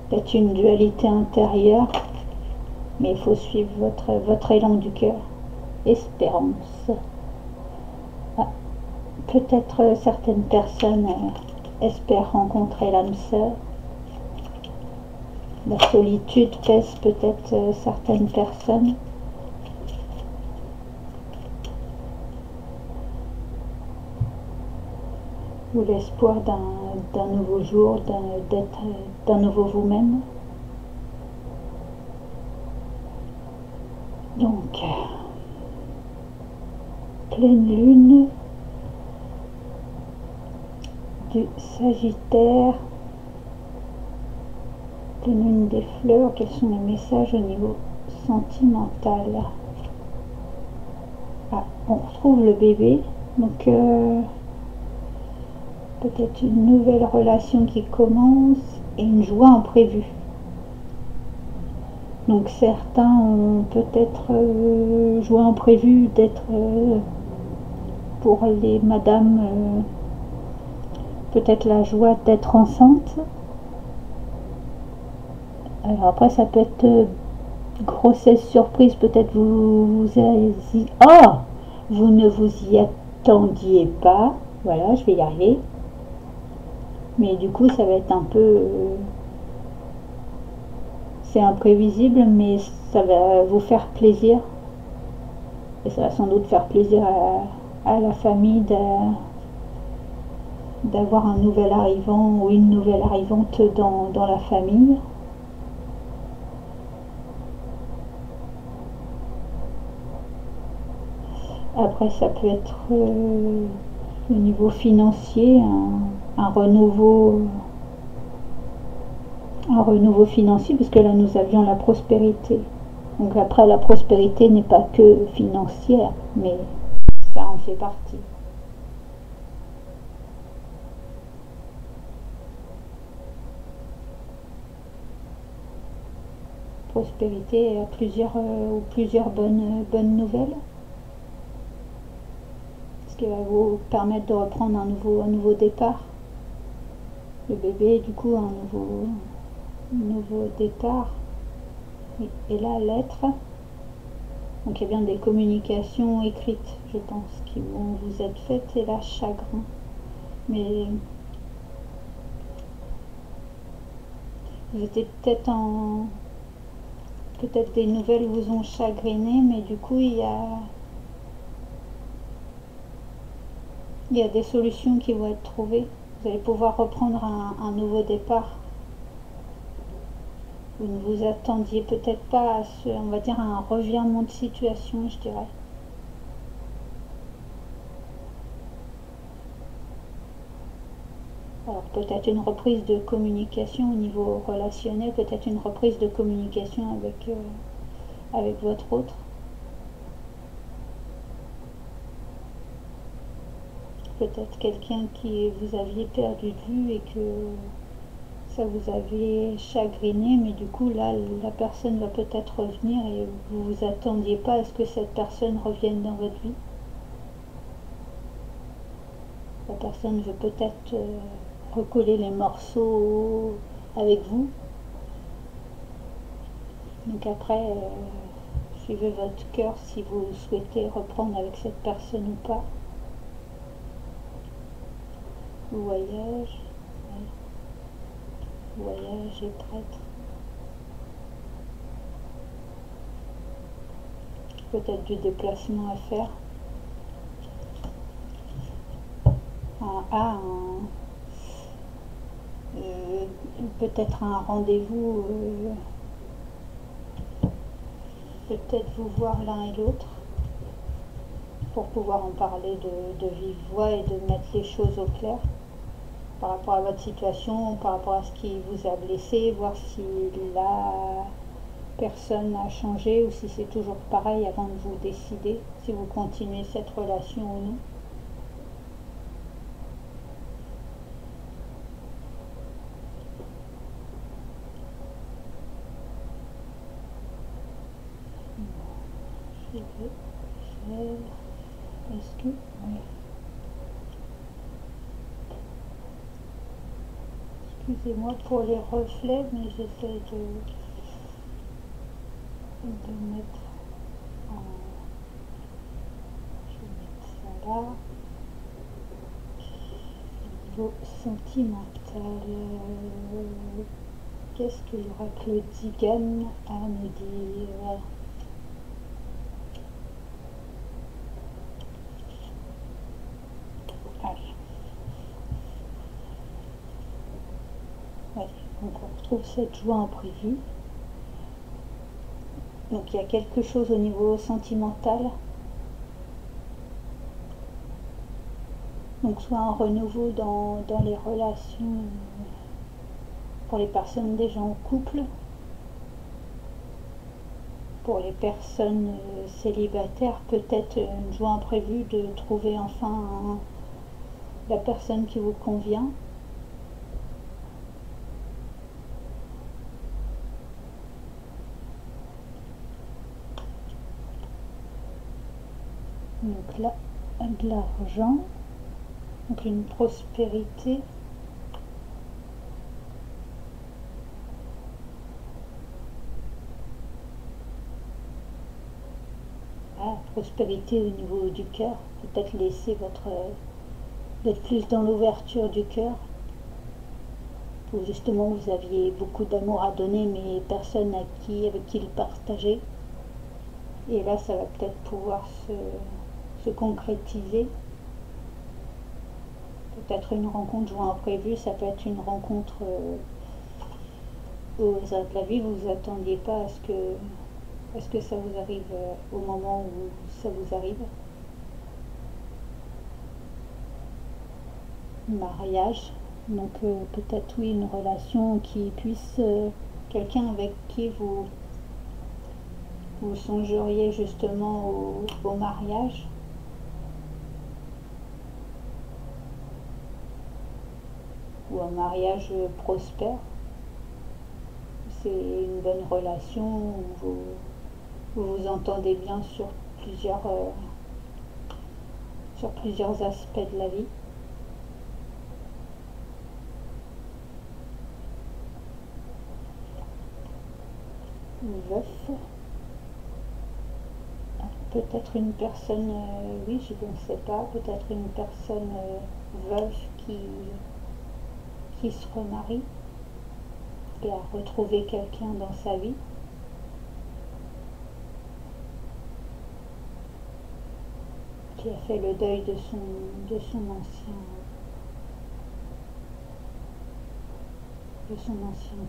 Peut-être une dualité intérieure, mais il faut suivre votre élan du cœur. Espérance. Ah, peut-être certaines personnes espèrent rencontrer l'âme sœur. La solitude pèse peut-être certaines personnes. Ou l'espoir d'un nouveau jour, d'un nouveau vous-même. Donc, pleine lune du Sagittaire, pleine lune des fleurs. Quels sont les messages au niveau sentimental? Ah, on retrouve le bébé, donc peut-être une nouvelle relation qui commence et une joie imprévue. Donc certains ont peut-être joie imprévue d'être pour les madames, peut-être la joie d'être enceinte. Alors après ça peut être grossesse surprise, peut-être vous ne vous y attendiez pas. Voilà, je vais y arriver. Mais du coup, ça va être un peu... c'est imprévisible, mais ça va vous faire plaisir. Et ça va sans doute faire plaisir à la famille d'avoir un nouvel arrivant ou une nouvelle arrivante dans la famille. Après, ça peut être au niveau financier, un renouveau financier, puisque là nous avions la prospérité. Donc après, la prospérité n'est pas que financière, mais ça en fait partie. prospérité, ou plusieurs bonnes nouvelles. Ce qui va vous permettre de reprendre un nouveau départ. Le bébé, du coup, un nouveau départ. Oui. Et là, l'être. Donc il y a bien des communications écrites, je pense, qui vont vous être faites. Et là, chagrin. Mais vous étiez peut-être des nouvelles vous ont chagriné, mais du coup, il y a des solutions qui vont être trouvées. Vous allez pouvoir reprendre un nouveau départ. Vous ne vous attendiez peut-être pas à on va dire, à un revirement de situation, je dirais. Alors peut-être une reprise de communication au niveau relationnel, peut-être une reprise de communication avec votre autre. Peut-être quelqu'un qui vous aviez perdu de vue et que ça vous avait chagriné, mais du coup là la personne va peut-être revenir et vous vous attendiez pas à ce que cette personne revienne dans votre vie. La personne veut peut-être recoller les morceaux avec vous. Donc après, suivez votre cœur si vous souhaitez reprendre avec cette personne ou pas. Voyage, voyage et prêtre. Peut-être du déplacement à faire. Peut-être un rendez-vous, peut-être vous voir l'un et l'autre pour pouvoir en parler de vive voix et de mettre les choses au clair par rapport à votre situation, par rapport à ce qui vous a blessé, voir si la personne a changé ou si c'est toujours pareil avant de vous décider si vous continuez cette relation ou non. Est-ce que... Oui. Excusez-moi pour les reflets, mais j'essaie de mettre en... Je vais mettre ça là. Niveau sentimental. Qu'est-ce que l'oracle Digan a à me dire? Ouais, donc on retrouve cette joie imprévue. Donc il y a quelque chose au niveau sentimental. Donc soit un renouveau dans les relations pour les personnes déjà en couple, pour les personnes célibataires, peut-être une joie imprévue de trouver enfin la personne qui vous convient. Donc là, de l'argent, donc une prospérité. Prospérité au niveau du cœur, peut-être laisser d'être plus dans l'ouverture du cœur, où justement vous aviez beaucoup d'amour à donner mais personne avec qui le partager, et là ça va peut-être pouvoir se concrétiser. Peut-être une rencontre joint imprévue, ça peut être une rencontre au hasard de la vie, vous vous attendiez pas à ce que ça vous arrive au moment où ça vous arrive. Mariage, donc peut-être oui une relation qui puisse, quelqu'un avec qui vous songeriez justement au mariage. Ou un mariage prospère. c'est une bonne relation où vous vous entendez bien sur plusieurs aspects de la vie. Veuf. Peut-être une personne, oui, je ne sais pas, peut-être une personne veuve qui se remarie et a retrouvé quelqu'un dans sa vie. Qui a fait le deuil de son ancien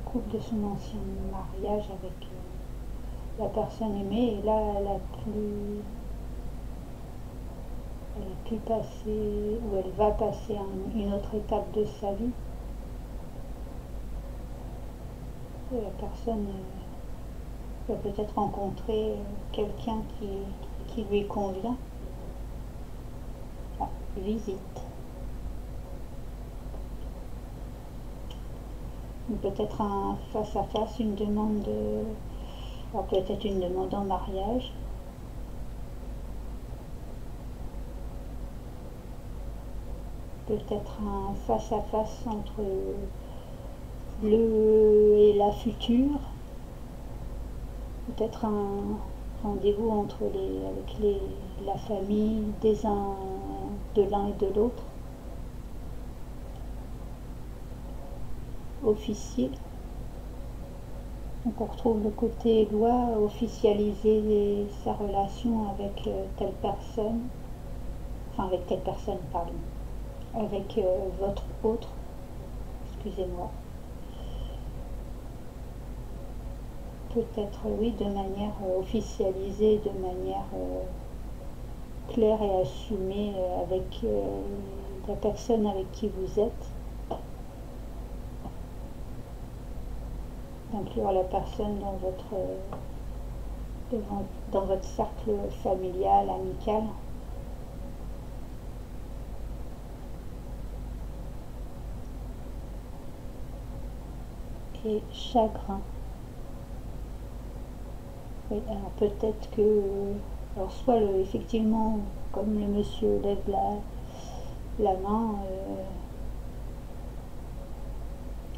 couple, de son ancien mariage avec la personne aimée, et là elle a pu passer, ou elle va passer une autre étape de sa vie. Et la personne va peut-être rencontrer quelqu'un qui lui convient. Ah, visite. Peut-être un face à face, une demande alors peut-être une demande en mariage. Peut-être un face à face entre le et la future. Peut-être un rendez-vous avec la famille de l'un et de l'autre. Officier. Donc on retrouve le côté loi, officialiser sa relation avec telle personne, enfin avec telle personne, pardon, avec votre autre, excusez-moi. Peut-être, oui, de manière officialisée, de manière claire et assumée avec la personne avec qui vous êtes. D'inclure la personne dans votre cercle familial, amical. Et chagrin. Oui, alors peut-être que, alors soit effectivement, comme le monsieur lève la main,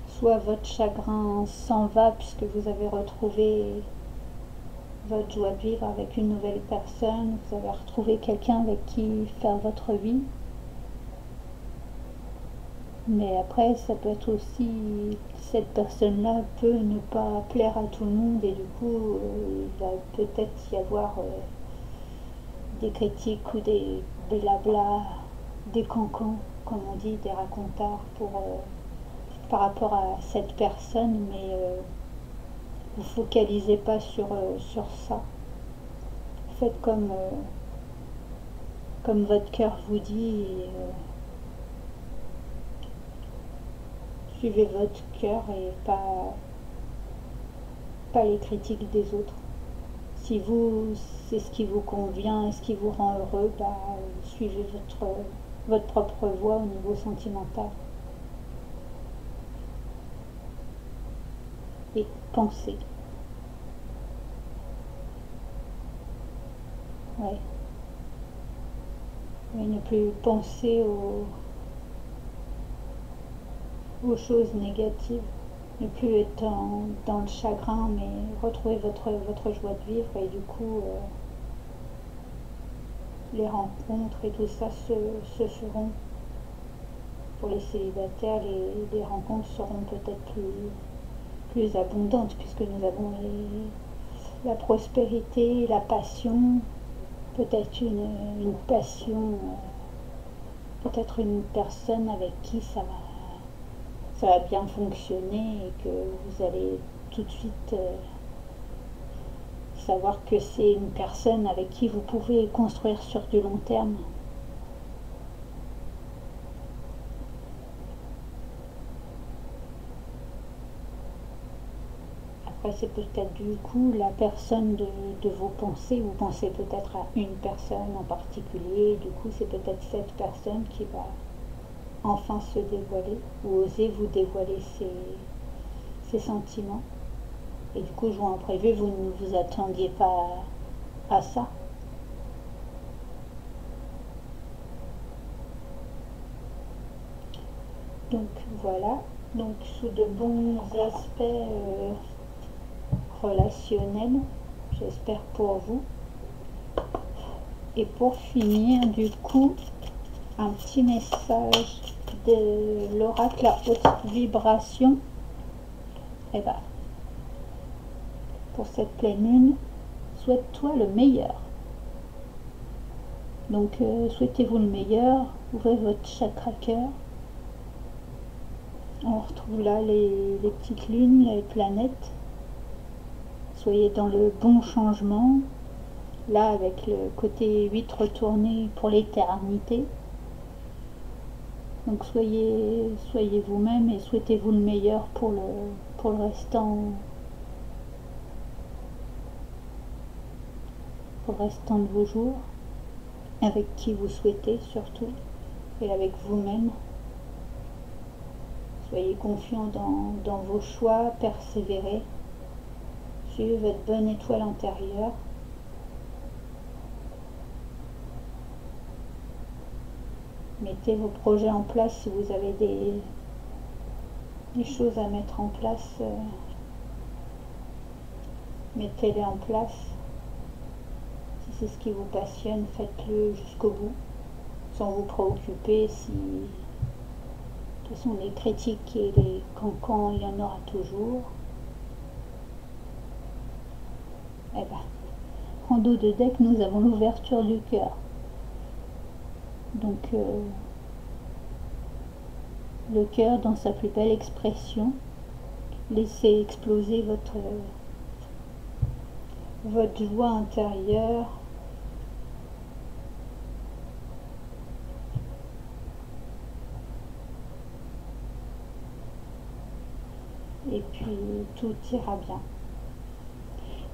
soit votre chagrin s'en va puisque vous avez retrouvé votre joie de vivre avec une nouvelle personne, vous avez retrouvé quelqu'un avec qui faire votre vie. Mais après, ça peut être aussi, cette personne-là peut ne pas plaire à tout le monde et du coup, il va peut-être y avoir des critiques ou des blabla, des cancans, comme on dit, des racontards par rapport à cette personne, mais vous focalisez pas sur ça. Faites comme votre cœur vous dit et suivez votre cœur et pas les critiques des autres. Si c'est ce qui vous convient et ce qui vous rend heureux, suivez votre propre voie au niveau sentimental. Et pensez. Ouais. Et ne plus penser aux choses négatives. Ne plus être dans le chagrin, mais retrouver votre joie de vivre et du coup les rencontres et tout ça se feront. Pour les célibataires, les rencontres seront peut-être plus abondantes puisque nous avons la prospérité, la passion, peut-être une passion, peut-être une personne avec qui ça va bien fonctionner et que vous allez tout de suite savoir que c'est une personne avec qui vous pouvez construire sur du long terme. Après, c'est peut-être du coup la personne de vos pensées. Vous pensez peut-être à une personne en particulier. Du coup, c'est peut-être cette personne qui va enfin se dévoiler ou oser vous dévoiler ses sentiments. Et du coup, jour imprévu, vous ne vous attendiez pas à ça. Donc voilà, donc sous de bons aspects relationnels, j'espère pour vous. Et pour finir, du coup, un petit message de l'oracle à haute vibration. Et ben, pour cette pleine lune, souhaite-toi le meilleur. Donc souhaitez-vous le meilleur, ouvrez votre chakra cœur. On retrouve là les petites lunes, les planètes. Soyez dans le bon changement. Là, avec le côté 8 retourné pour l'éternité. Donc soyez vous-même et souhaitez-vous le meilleur pour le restant de vos jours, avec qui vous souhaitez surtout, et avec vous-même. Soyez confiants dans vos choix, persévérez, suivez votre bonne étoile intérieure. Mettez vos projets en place si vous avez des choses à mettre en place. Mettez-les en place. Si c'est ce qui vous passionne, faites-le jusqu'au bout, sans vous préoccuper si... De toute façon, les critiques et les cancans, il y en aura toujours. Eh ben, en dos de deck, nous avons l'ouverture du cœur. Donc, le cœur dans sa plus belle expression. Laissez exploser votre joie intérieure. Et puis tout ira bien.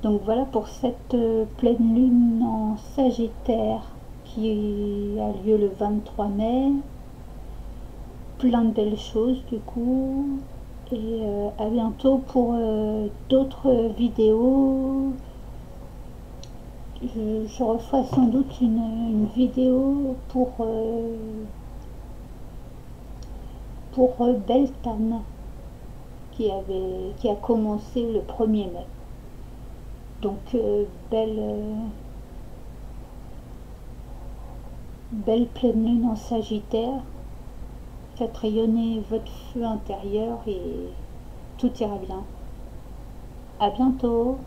Donc voilà pour cette pleine lune en Sagittaire qui a lieu le 23 mai. Plein de belles choses du coup. Et à bientôt pour d'autres vidéos. Je referai sans doute une vidéo pour Beltane qui a commencé le 1er mai. Donc belle pleine lune en Sagittaire. Faites rayonner votre feu intérieur et tout ira bien. À bientôt.